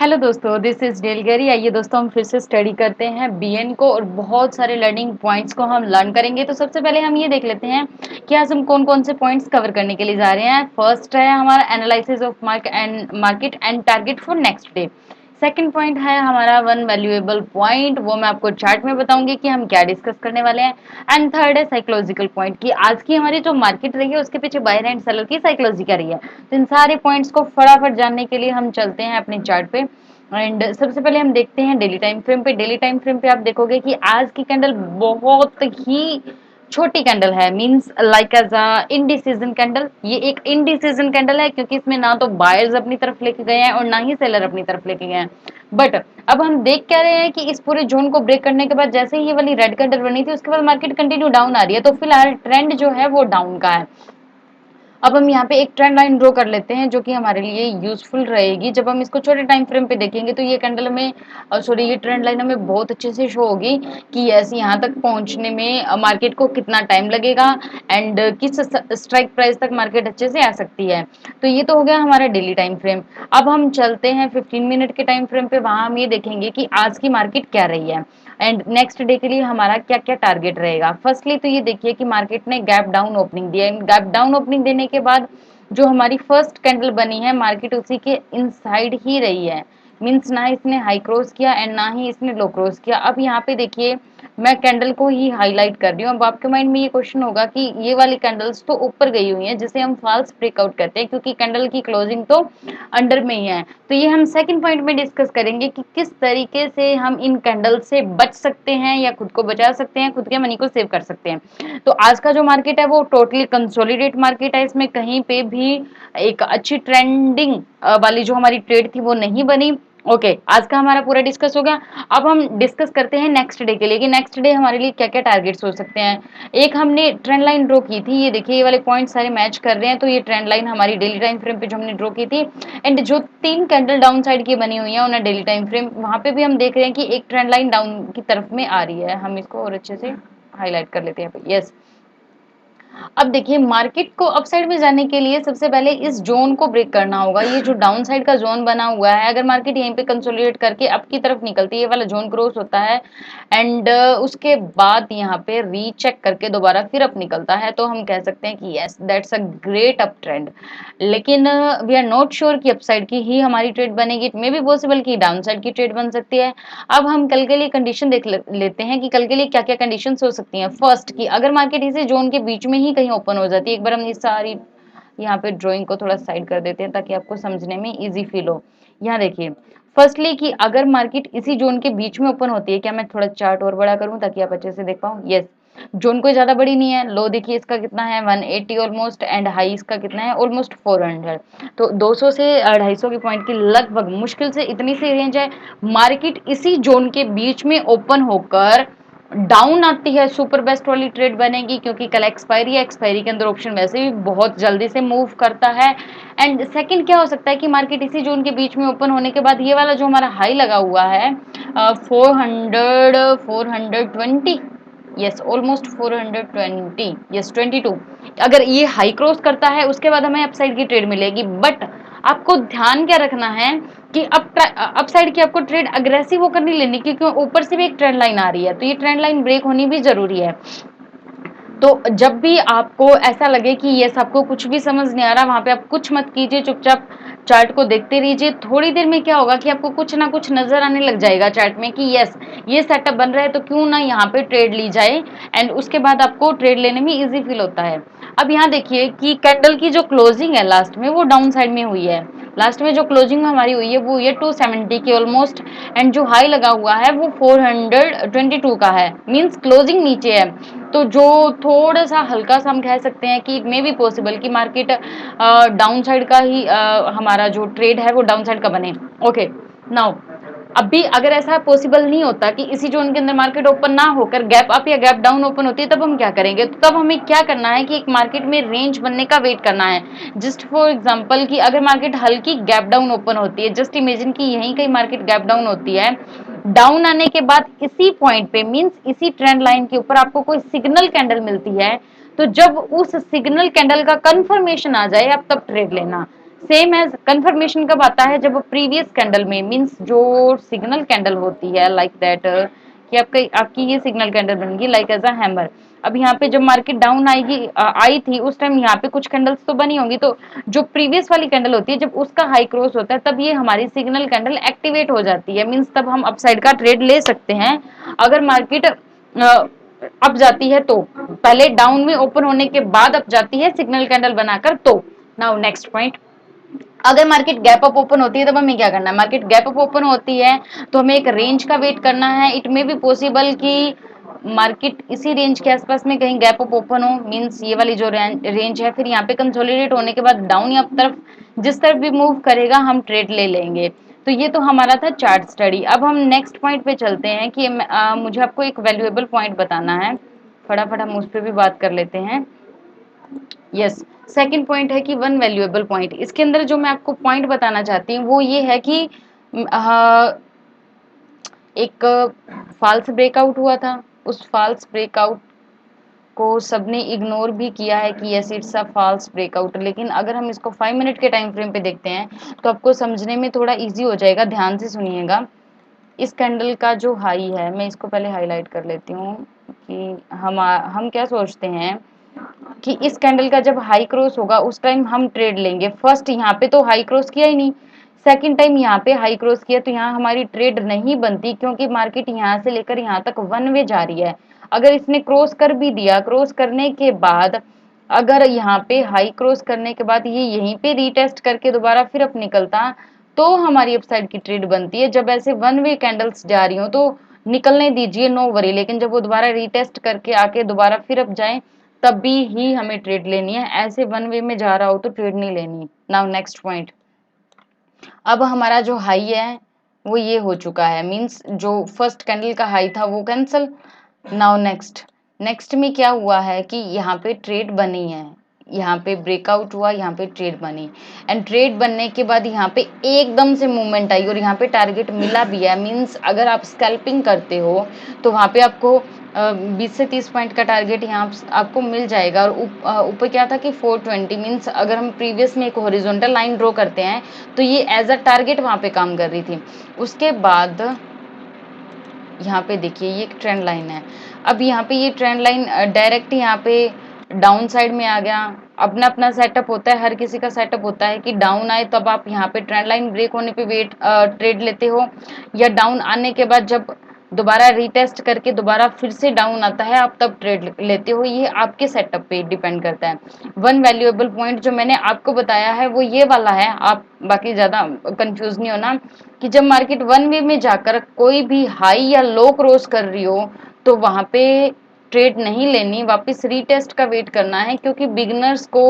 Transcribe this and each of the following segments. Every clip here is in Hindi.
हेलो दोस्तों, दिस इज डेलगरी। आइए दोस्तों, हम फिर से स्टडी करते हैं बीएन को और बहुत सारे लर्निंग पॉइंट्स को हम लर्न करेंगे। तो सबसे पहले हम ये देख लेते हैं कि आज हम कौन कौन से पॉइंट्स कवर करने के लिए जा रहे हैं। फर्स्ट है हमारा analysis of market and target for next day. Second point है हमारा वन वैल्यूएबल पॉइंट, वो मैं आपको चार्ट में बताऊंगी कि हम क्या डिस्कस करने वाले हैं। एंड थर्ड है साइकोलॉजिकल पॉइंट कि आज की हमारी जो मार्केट रही है उसके पीछे बायर एंड सेलर की साइकोलॉजी क्या रही है। तो इन सारे पॉइंट्स को फटाफट जानने के लिए हम चलते हैं अपने चार्ट पे। एंड सबसे पहले हम देखते हैं डेली टाइम फ्रेम पे। डेली टाइम फ्रेम पे आप देखोगे कि आज की कैंडल बहुत ही छोटी कैंडल है, means like as a indecision candle. ये एक इंडिसीजन कैंडल है क्योंकि इसमें ना तो बायर्स अपनी तरफ लेके गए हैं और ना ही सेलर अपनी तरफ लेके गए हैं। बट अब हम देख क्या रहे हैं कि इस पूरे जोन को ब्रेक करने के बाद जैसे ही ये वाली रेड कैंडल बनी थी उसके बाद मार्केट कंटिन्यू डाउन आ रही है। तो फिलहाल ट्रेंड जो है वो डाउन का है। अब हम यहाँ पे एक ट्रेंड लाइन ड्रॉ कर लेते हैं जो कि हमारे लिए यूजफुल रहेगी। जब हम इसको छोटे टाइम फ्रेम पे देखेंगे तो ये कैंडल हमें सॉरी ये ट्रेंड लाइन हमें बहुत अच्छे से शो होगी कि यस यहाँ तक पहुंचने में मार्केट को कितना टाइम लगेगा एंड किस स्ट्राइक प्राइस तक मार्केट अच्छे से आ सकती है। तो ये तो हो गया हमारा डेली टाइम फ्रेम। अब हम चलते हैं 15 मिनट के टाइम फ्रेम पे। वहां हम ये देखेंगे कि आज की मार्केट क्या रही है एंड नेक्स्ट डे के लिए हमारा क्या क्या टारगेट रहेगा। फर्स्टली तो ये देखिए कि मार्केट ने गैप डाउन ओपनिंग दिया है। गैप डाउन ओपनिंग देने के बाद जो हमारी फर्स्ट कैंडल बनी है मार्केट उसी के इनसाइड ही रही है। मींस ना इसने हाई क्रॉस किया एंड ना ही इसने लो क्रॉस किया। अब यहाँ पे देखिए मैं कैंडल को ही हाईलाइट कर रही हूँ। अब आपके माइंड में ये क्वेश्चन होगा कि ये वाली कैंडल्स तो ऊपर गई हुई हैं जिसे हम फॉल्स ब्रेकआउट कहते हैं क्योंकि कैंडल की क्लोजिंग तो अंडर में ही है। तो ये हम सेकंड पॉइंट में डिस्कस करेंगे कि किस तरीके से हम इन कैंडल से बच सकते हैं या खुद को बचा सकते हैं, खुद के मनी को सेव कर सकते हैं। तो आज का जो मार्केट है वो टोटली कंसोलिडेट मार्केट है। इसमें कहीं पे भी एक अच्छी ट्रेंडिंग वाली जो हमारी ट्रेड थी वो नहीं बनी। ओके आज का हमारा पूरा डिस्कस हो गया। अब हम डिस्कस करते हैं नेक्स्ट डे के लिए कि नेक्स्ट डे हमारे लिए क्या क्या टारगेट्स हो सकते हैं। एक हमने ट्रेंड लाइन ड्रॉ की थी, ये देखिए ये वाले पॉइंट सारे मैच कर रहे हैं। तो ये ट्रेंड लाइन हमारी डेली टाइम फ्रेम पे जो हमने ड्रॉ की थी एंड जो 3 कैंडल डाउन साइड की बनी हुई है उन्हें डेली टाइम फ्रेम वहां पे भी हम देख रहे हैं कि एक ट्रेंड लाइन डाउन की तरफ में आ रही है। हम इसको और अच्छे से हाईलाइट कर लेते हैं। यस अब देखिए मार्केट को अपसाइड में जाने के लिए सबसे पहले इस जोन को ब्रेक करना होगा। ये जो डाउन साइड का जोन बना हुआ है, अगर मार्केट यहीं पे कंसोलिडेट करके अप की तरफ निकलती है, ये वाला जोन क्रॉस होता है एंड उसके बाद यहाँ पे रीचेक करके दोबारा फिर अप निकलता है तो हम कह सकते हैं कि yes that's a great up trend. लेकिन वी आर नॉट श्योर कि अपसाइड की ही हमारी ट्रेड बनेगी। इट मे बी पॉसिबल कि डाउन साइड की ट्रेड बन सकती है। अब हम कल के लिए कंडीशन देख लेते हैं कि कल के लिए क्या क्या कंडीशन हो सकती हैं। फर्स्ट की अगर मार्केट इसी जोन के बीच में ही कहीं ओपन हो जाती है, एक बार हम ये सारी यहाँ पे ड्राइंग को थोड़ा साइड कर देते हैं ताकि आपको समझने में इजी फील हो। यहाँ देखिए फर्स्टली कि अगर मार्केट इसी जोन के बीच में ओपन होती है, क्या मैं थोड़ा चार्ट और बड़ा करूं ताकि आप अच्छे से देख पाऊं। यस जोन कोई ज्यादा बड़ी नहीं है। लो देखिए इसका कितना है 180 ऑलमोस्ट एंड हाई इसका कितना है ऑलमोस्ट 400। तो 200 से 250 की पॉइंट की लगभग मुश्किल से इतनी सी रेंज है। मार्केट इसी जोन के बीच में ओपन होकर डाउन आती है, सुपर बेस्ट वाली ट्रेड बनेगी क्योंकि कल एक्सपायरी है। एक्सपायरी के अंदर ऑप्शन वैसे भी बहुत जल्दी से मूव करता है। एंड सेकंड क्या हो सकता है कि मार्केट इसी जोन के बीच में ओपन होने के बाद ये वाला जो हमारा हाई लगा हुआ है 400 420 यस ऑलमोस्ट 420 यस 22, अगर ये हाई क्रॉस करता है उसके बाद हमें अपसाइड की ट्रेड मिलेगी। बट आपको ध्यान क्या रखना है कि अपसाइड की आपको ट्रेड अग्रेसिव होकर नहीं लेनी क्योंकि ऊपर से भी एक ट्रेंड लाइन आ रही है तो ये ट्रेंड लाइन ब्रेक होनी भी जरूरी है। तो जब भी आपको ऐसा लगे कि ये सबको कुछ भी समझ नहीं आ रहा वहां पे आप कुछ मत कीजिए, चुपचाप चार्ट को देखते रहिए। थोड़ी देर में क्या होगा कि आपको कुछ ना कुछ नजर आने लग जाएगा चार्ट में कि यस ये सेटअप बन रहा है तो क्यों ना यहाँ पे ट्रेड ली जाए एंड उसके बाद आपको ट्रेड लेने में इजी फील होता है। अब यहाँ देखिए कि कैंडल की जो क्लोजिंग है लास्ट में वो डाउन साइड में हुई है। लास्ट में जो क्लोजिंग हमारी हुई है वो ये 270 की ऑलमोस्ट एंड जो हाई लगा हुआ है वो 422 का है, मींस क्लोजिंग नीचे है। तो जो थोड़ा सा हल्का सा हम कह सकते हैं कि मे बी पॉसिबल कि मार्केट डाउन साइड का ही हमारा जो ट्रेड है वो डाउन साइड का बने। ओके नाउ अभी अगर ऐसा पॉसिबल नहीं होता कि इसी जोन के अंदर मार्केट ओपन ना होकर गैप अप या गैप डाउन ओपन होती है तब हम क्या करेंगे। तो तब हमें क्या करना है कि एक मार्केट में रेंज बनने का वेट करना है। जस्ट फॉर एग्जांपल कि अगर मार्केट हल्की गैप डाउन ओपन होती है, जस्ट इमेजिन कि यहीं कहीं मार्केट गैप डाउन होती है, डाउन आने के बाद इसी पॉइंट पे मींस इसी ट्रेंड लाइन के ऊपर आपको कोई सिग्नल कैंडल मिलती है तो जब उस सिग्नल कैंडल का कंफर्मेशन आ जाए आप तब ट्रेड लेना। सेम एज कंफर्मेशन कब आता है, जब प्रीवियस कैंडल में, मींस जो सिग्नल कैंडल होती है लाइक दैट, कि आपकी ये सिग्नल कैंडल बनेगी लाइक एज अ हैमर। अब यहाँ पे जब मार्केट डाउन आएगी, आई थी उस टाइम यहाँ पे कुछ कैंडल्स तो बनी होंगी, तो जो प्रीवियस वाली कैंडल होती है जब उसका हाई क्रॉस होता है तब ये हमारी सिग्नल कैंडल एक्टिवेट हो जाती है, मींस तब हम अपसाइड का ट्रेड ले सकते हैं। अगर मार्केट अप जाती है तो, पहले डाउन में ओपन होने के बाद अप जाती है सिग्नल कैंडल बनाकर तो। नाउ नेक्स्ट पॉइंट, अगर मार्केट गैप अप ओपन होती है तब हमें क्या करना है, मार्केट गैप अप ओपन होती है तो हमें एक रेंज का वेट करना है। इट मे बी पॉसिबल कि मार्केट इसी रेंज के आसपास में कहीं गैप अप ओपन हो, मींस ये वाली जो रेंज है, फिर यहाँ पे कंसोलिडेट होने के बाद डाउन या तरफ जिस तरफ भी मूव करेगा हम ट्रेड ले लेंगे। तो ये तो हमारा था चार्ट स्टडी। अब हम नेक्स्ट पॉइंट पे चलते हैं कि मुझे आपको एक वैल्यूएबल पॉइंट बताना है, फटाफट हम उस पर भी बात कर लेते हैं। यस, सेकंड पॉइंट है कि वन वैल्यूएबल पॉइंट। इसके अंदर जो मैं आपको पॉइंट बताना चाहती हूँ वो ये है कि एक फॉल्स ब्रेकआउट हुआ था, उस फॉल्स ब्रेकआउट को सबने इग्नोर भी किया है कि yes it's a false breakout, लेकिन अगर हम इसको 5 मिनट के टाइम फ्रेम पे देखते हैं तो आपको समझने में थोड़ा इजी हो जाएगा। ध्यान से सुनिएगा। इस कैंडल का जो हाई है, मैं इसको पहले हाईलाइट कर लेती हूँ कि हम क्या सोचते हैं कि इस कैंडल का जब हाई क्रॉस होगा उस टाइम हम ट्रेड लेंगे। फर्स्ट यहाँ पे तो हाई क्रॉस किया ही नहीं, सेकंड टाइम यहाँ पे हाई क्रॉस किया तो यहाँ हमारी ट्रेड नहीं बनती, क्योंकि मार्केट यहाँ से लेकर यहाँ तक वन वे जा रही है। अगर इसने क्रॉस कर भी दिया, क्रॉस करने के बाद अगर यहाँ पे हाई क्रॉस करने के बाद ये यहीं पे रीटेस्ट करके दोबारा फिर अप निकलता तो हमारी अपसाइड की ट्रेड बनती है। जब ऐसे वन वे कैंडल्स जा रही हो तो निकलने दीजिए, नो वरी, लेकिन जब वो दोबारा रीटेस्ट करके आके दोबारा फिर अप जाए तभी ही हमें ट्रेड लेनी है। ऐसे वन वे में जा रहा हो तो ट्रेड नहीं लेनी। नाउ नेक्स्ट पॉइंट, अब हमारा जो हाई है वो ये हो चुका है, मींस जो फर्स्ट कैंडल का हाई था वो कैंसल। नाउ नेक्स्ट, नेक्स्ट में क्या हुआ है कि यहाँ पे ट्रेड बनी है, यहाँ पे ब्रेकआउट हुआ, यहाँ पे ट्रेड बनी, एंड ट्रेड बनने के बाद यहाँ पे एकदम से मूवमेंट आई और यहाँ पे टारगेट मिला भी है। मींस अगर आप स्कैल्पिंग करते हो तो वहाँ पे आपको 20 से 30 पॉइंट का टारगेट यहाँ आपको मिल जाएगा। और ऊपर क्या था कि 420, मींस अगर हम प्रीवियस में एक हॉरिजॉन्टल लाइन ड्रॉ करते हैं तो ये एज अ टारगेट वहाँ पे काम कर रही थी। उसके बाद यहाँ पे देखिए ये एक ट्रेंड लाइन है। अब यहाँ पे ये ट्रेंड लाइन डायरेक्ट यहाँ पे डाउन साइड में आ गया। अपना अपना सेटअप होता है, हर किसी का सेटअप होता है कि डाउन आए तब आप यहाँ पे ट्रेंड लाइन ब्रेक होने पे ट्रेड लेते हो, या डाउन आने के बाद जब दोबारा रीटेस्ट करके दोबारा फिर से डाउन आता है आप तब ट्रेड लेते हो। ये आपके सेटअप पे डिपेंड करता है। वन वैल्यूएबल पॉइंट जो मैंने आपको बताया है वो ये वाला है, आप बाकी ज्यादा कंफ्यूज नहीं होना कि जब मार्केट वन वे में जाकर कोई भी हाई या लो क्रॉस कर रही हो तो वहां पे ट्रेड नहीं लेनी, वापस रीटेस्ट का वेट करना है, क्योंकि बिगिनर्स को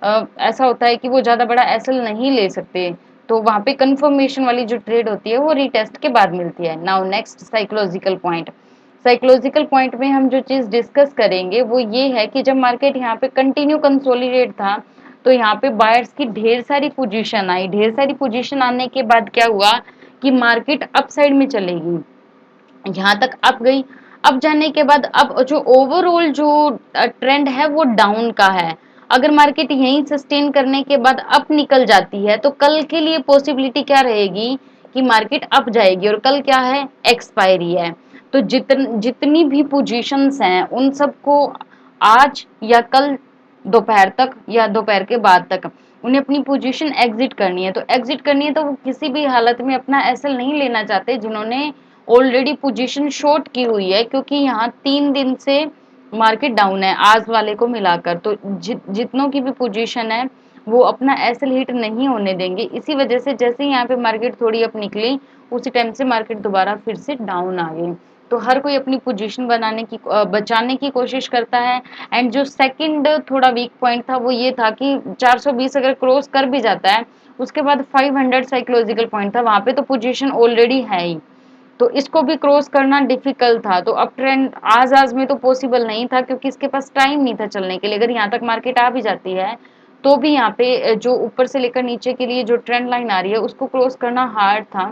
ऐसा होता है कि वो ज्यादा बड़ा एसएल नहीं ले सकते, तो वहां पे कंफर्मेशन वाली जो ट्रेड होती है वो रीटेस्ट के बाद मिलती है। Now next, psychological point. Psychological point में हम जो चीज डिस्कस करेंगे वो ये है कि जब मार्केट यहाँ पे कंटिन्यू कंसोलिडेट था तो यहाँ पे बायर्स की ढेर सारी पोजीशन आई। ढेर सारी पोजीशन आने के बाद क्या हुआ कि मार्केट अप साइड में चलेगी, यहाँ तक अप गई। अप जाने के बाद अब जो ओवरऑल जो ट्रेंड है वो डाउन का है। अगर मार्केट यहीं सस्टेन करने के बाद अप निकल जाती है तो कल के लिए पॉसिबिलिटी क्या रहेगी कि मार्केट अप जाएगी, और कल क्या है, एक्सपायरी है। तो जितनी भी पोजीशंस हैं उन सबको आज या कल दोपहर तक या दोपहर के बाद तक उन्हें अपनी पोजीशन एग्जिट करनी है। तो एग्जिट करनी है तो वो किसी भी हालत में अपना एसएल नहीं लेना चाहते जिन्होंने ऑलरेडी पोजीशन शॉर्ट की हुई है, क्योंकि यहाँ 3 दिन से मार्केट डाउन है आज वाले को मिलाकर। तो जितनों की भी पोजीशन है वो अपना एसएल हिट नहीं होने देंगे। इसी वजह से जैसे ही यहाँ पे मार्केट थोड़ी अप निकली उसी टाइम से मार्केट दोबारा फिर से डाउन आ गई। तो हर कोई अपनी पोजीशन बचाने की कोशिश करता है। एंड जो सेकंड थोड़ा वीक पॉइंट था वो ये था कि 420 अगर क्रॉस कर भी जाता है उसके बाद 500 साइकोलॉजिकल पॉइंट था, वहां पे तो पोजीशन ऑलरेडी है ही, तो इसको भी क्रॉस करना डिफिकल्ट था। तो अप ट्रेंड आज में तो पॉसिबल नहीं था क्योंकि इसके पास टाइम नहीं था चलने के लिए। अगर यहाँ तक मार्केट आ भी जाती है तो भी यहाँ पे जो ऊपर से लेकर नीचे के लिए जो ट्रेंड लाइन आ रही है उसको क्रॉस करना हार्ड था।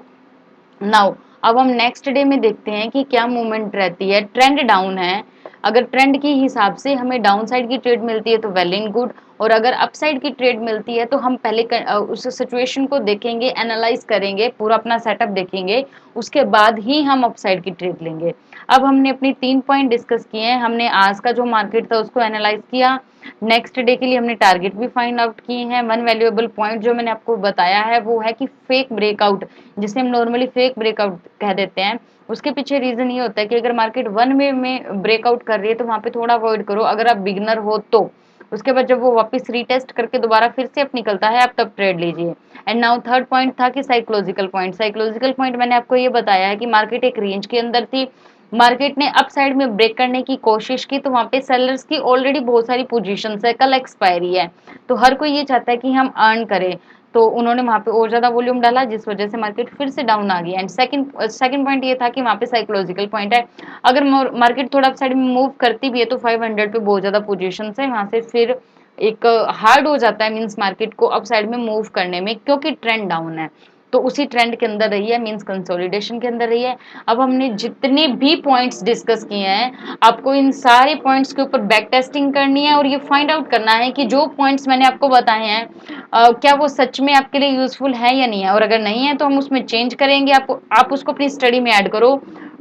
नाउ अब हम नेक्स्ट डे में देखते हैं कि क्या मूवमेंट रहती है। ट्रेंड डाउन है, अगर ट्रेंड के हिसाब से हमें डाउन साइड की ट्रेड मिलती है तो वेल एंड गुड, और अगर अपसाइड की ट्रेड मिलती है तो हम पहले उस सिचुएशन को देखेंगे, एनालाइज करेंगे, पूरा अपना सेटअप देखेंगे, उसके बाद ही हम अपसाइड की ट्रेड लेंगे। अब हमने अपनी 3 पॉइंट डिस्कस किए हैं। हमने आज का जो मार्केट था उसको एनालाइज किया, नेक्स्ट डे के लिए हमने टारगेट भी फाइंड आउट किए हैं। वन वैल्यूएबल पॉइंट जो मैंने आपको बताया है वो है कि फेक ब्रेकआउट, जिसे हम नॉर्मली फेक ब्रेकआउट कह देते हैं, उसके पीछे रीजन ये होता है कि अगर मार्केट वन वे में ब्रेकआउट कर रही है तो वहां पे थोड़ा अवॉइड करो, अगर आप बिगनर हो तो। उसके बाद जब वो वापस रीटेस्ट करके दोबारा फिर से अप निकलता है, आप तब ट्रेड लीजिए। एंड नाउ थर्ड पॉइंट था कि साइकोलॉजिकल पॉइंट। साइकोलॉजिकल पॉइंट मैंने आपको ये बताया है कि मार्केट एक रेंज के अंदर थी, मार्केट ने अप साइड में ब्रेक करने की कोशिश की तो वहां पे सेलर्स की ऑलरेडी बहुत सारी पोजीशंस है, कल एक्सपायरी है, तो हर कोई ये चाहता है कि हम अर्न करें, तो उन्होंने वहां पे और ज्यादा वॉल्यूम डाला जिस वजह से मार्केट फिर से डाउन आ गई। एंड सेकंड पॉइंट ये था कि वहां पे साइकोलॉजिकल पॉइंट है, अगर मार्केट थोड़ा अप साइड में मूव करती भी है तो 500 पे बहुत ज्यादा पोजीशन है, वहां से फिर एक हार्ड हो जाता है मींस मार्केट को अप साइड में मूव करने में, क्योंकि ट्रेंड डाउन है, तो उसी ट्रेंड के अंदर रही है, मींस कंसोलिडेशन के अंदर रही है। अब हमने जितने भी पॉइंट्स डिस्कस किए हैं, आपको इन सारे पॉइंट्स के ऊपर बैक टेस्टिंग करनी है और ये फाइंड आउट करना है कि जो पॉइंट्स मैंने आपको बताए हैं क्या वो सच में आपके लिए यूजफुल है या नहीं है, और अगर नहीं है तो हम उसमें चेंज करेंगे। आप उसको अपनी स्टडी में ऐड करो।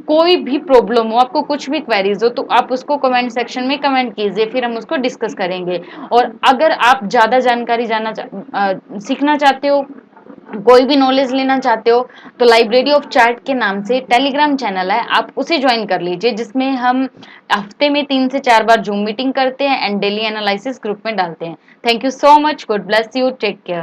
कोई भी प्रॉब्लम हो, आपको कुछ भी क्वेरीज हो, तो आप उसको कमेंट सेक्शन में कमेंट कीजिए, फिर हम उसको डिस्कस करेंगे। और अगर आप ज्यादा जानकारी सीखना चाहते हो, कोई भी नॉलेज लेना चाहते हो, तो लाइब्रेरी ऑफ चार्ट के नाम से टेलीग्राम चैनल है, आप उसे ज्वाइन कर लीजिए, जिसमें हम हफ्ते में 3 से 4 बार जूम मीटिंग करते हैं एंड डेली एनालिसिस ग्रुप में डालते हैं। Thank you so much, God bless you, take care.